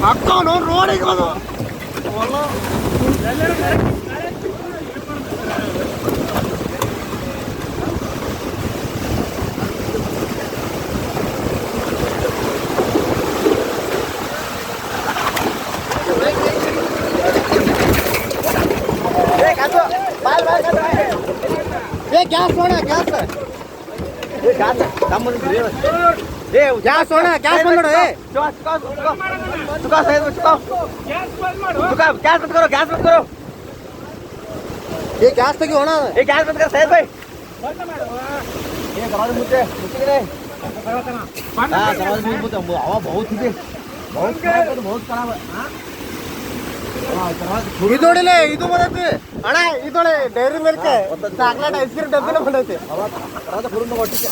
ಅಕ್ಕ ನೋಡಿ ರೋಡಿಗೆ ಅದು ಗ್ಯಾಸ್ ನೋಡ ಗ್ಯಾಸ್ ಗ್ಯಾಸ್ ನೋಡ ಗ್ಯಾಸ್ ಬಂದ್ ನೋಡು ಗ್ಯಾಸ್ ಬಂದ್ करो ये गैस तक होना ये गैस बंद कर सैयद भाई ये दरवाजे मुझे रे हां दरवाजे मुझे हवा बहुत ही बहुत खराब हां ಇದೊಡಿಲೆ ಇದು ಬರುತ್ತೆ ಅಣ್ಣ ಇದೊಳೆ dairy milk chocolate ice cream ಡಬ್ಬಿನ ಬಂದೈತೆ ಅವ ದರವಾಜೆ ಫುಲ್ ಕೊಟ್ಟಿದ್ದೆ